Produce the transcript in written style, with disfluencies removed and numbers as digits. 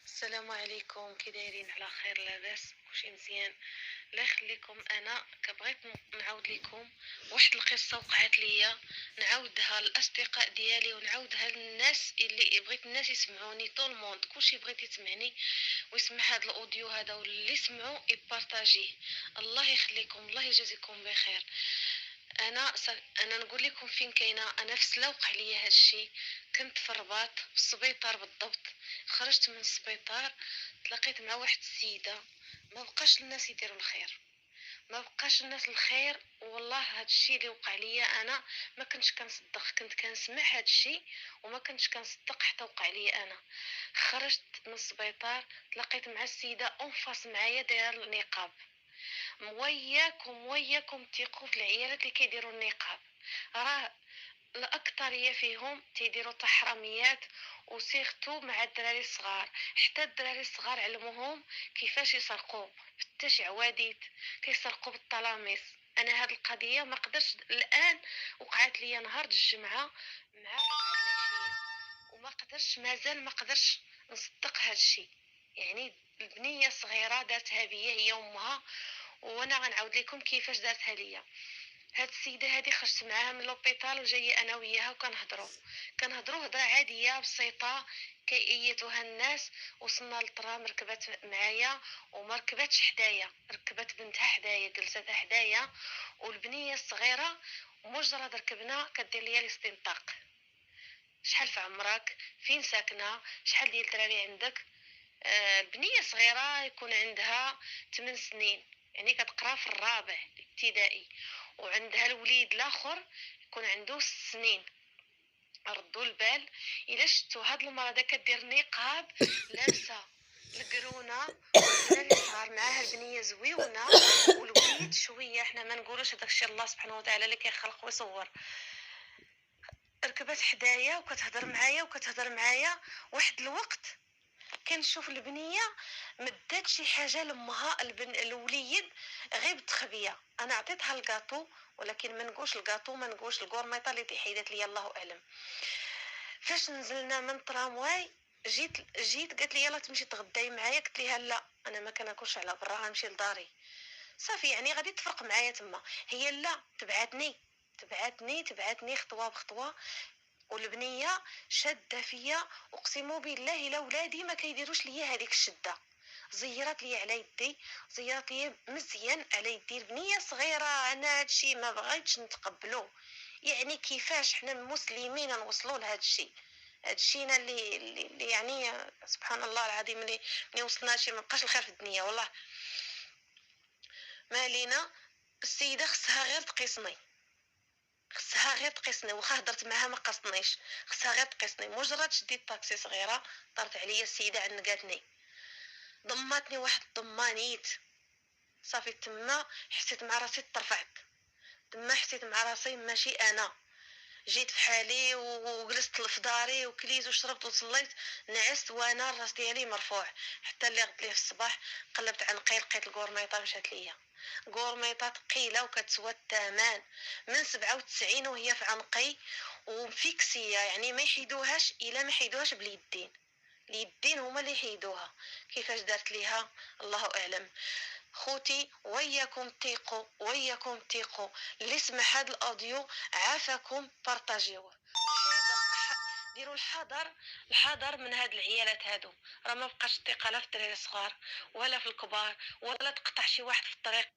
السلام عليكم، كي دايرين؟ على خير؟ لاباس؟ كلشي مزيان؟ الله يخليكم. انا كبغيت نعاود لكم واحد القصه وقعت ليا، نعاودها للاصدقاء ديالي ونعاودها للناس اللي بغيت الناس يسمعوني، طول الموند كلشي بغيت يسمعني ويسمع هذا الاوديو هذا، واللي سمعوا يبارطاجيه. الله يخليكم، الله يجازيكم بخير. انا نقول لكم فين كاينه. انا في سلا وقع ليا هذا الشيء. كنت في الرباط في السبيطار بالضبط. خرجت من السبيطار، تلاقيت مع واحد السيده. ما بقاش الناس يديروا الخير، ما بقاش الناس الخير. والله هذا الشيء اللي وقع ليا انا ما كنتش كنصدق، كنت كنسمع هذا الشيء وما كنتش كنصدق حتى وقع ليا انا. خرجت من السبيطار، تلاقيت مع السيده اونفاس معايا دايره النقاب. وياكم تيقوا في العيالات اللي كيديروا النقاب. راه الاكثريه فيهم تيديروا تحرميات، وسيرتو مع الدراري الصغار. حتى الدراري الصغار علموهم كيفاش يسرقوا بالتاش عواديت، كيسرقوا بالطلاميس. انا هاد القضيه ما قدرش الان، وقعت لي نهار الجمعه مع 4 العشيه، وما قدرش، مازال ما قدرش نصدق هاد الشيء. يعني البنيه صغيره دارتها بيا هي امها، وانا غنعاود لكم كيفاش دارتها ليا. هاد السيده هادي خرجت معاها من لوبيطال وجايه انا وياها وكنهضروا هضره عاديه بسيطه كايتها الناس. وصلنا للترام، ركبت معايا وما ركبتش حدايا، ركبت بنتها حدايا، جلستها حدايا. والبنيه الصغيره مجرد ركبنا كدير ليا الاستنطاق: شحال في عمرك؟ فين ساكنه؟ شحال ديال الدراري عندك؟ البنيه صغيره يكون عندها 8 سنين، يعني كتقرا في الرابع ابتدائي. وعندها الوليد الاخر يكون عنده 6 سنين. ردوا البال، الا شفتوا هاد المراه كدير نقاب لابسه القرونه، والدراري صغار معاها، البنيه زويونه والوليد شويه. حنا ما نقولوش هذاك الشيء، الله سبحانه وتعالى اللي كيخلق ويصور. ركبت حدايا وكتهضر معايا واحد الوقت. كنشوف البنيه مدات شي حاجه لامها، الوليد غير بتخبيه. انا عطيتها الكاطو، ولكن ما نقولش الكاطو، ما نقولش الكورميطه اللي تحيدت لي، الله اعلم. فاش نزلنا من الترامواي، جيت قالت لي يلا تمشي تغداي معايا. قلت لها لا، انا ما كناكلش على برا، غنمشي لداري صافي. يعني غادي تفرق معايا تما. هي لا، تبعتني خطوه بخطوه. والبنيه شاده فيا، اقسم بالله الا ولادي ما كيديروش ليا هذيك الشده. زيرات لي على يدي، زيرات لي مزيان على يدي. البنيه صغيره، انا هادشي ما بغيتش نتقبلو. يعني كيفاش حنا المسلمين نوصلوا لهذا الشيء؟ هادشي انا اللي يعني سبحان الله العظيم، اللي وصلنا شي ما بقاش الخير في الدنيا والله. ما علينا. السيده خصها غير تقيسني واخا هضرت معها ما قصنيش. خصها غير تقيسني. مجرد شديت طاكسي صغيره، طارت عليا السيده عنقاتني، ضماتني واحد الضمانيت. صافي تما حسيت مع راسي ترفعت، تما حسيت مع راسي ماشي انا. جيت في حالي وجلست في داري وكليت وشربت وصليت. نعست وانا الراس ديالي مرفوع. حتى اللي غد ليه في الصباح قلبت عنقي، لقيت الكورميطه مشات ليا. كورميطه ثقيله وكتسوى الثمن، من 97 وهي في عنقي ومفيكسيه. يعني ما يحيدوهاش الا ما يحيدوهاش باليدين. اليدين هما اللي يحيدوها. كيفاش دارت ليها الله اعلم. خوتي وياكم تيقوا اللي سمع هذا الاوديو عافاكم بارطاجيوه. ديروا الحذر من هاد العيالات هادو. راه ما بقاش الثقه لا في الدراري الصغار ولا في الكبار، ولا تقطع شي واحد في الطريق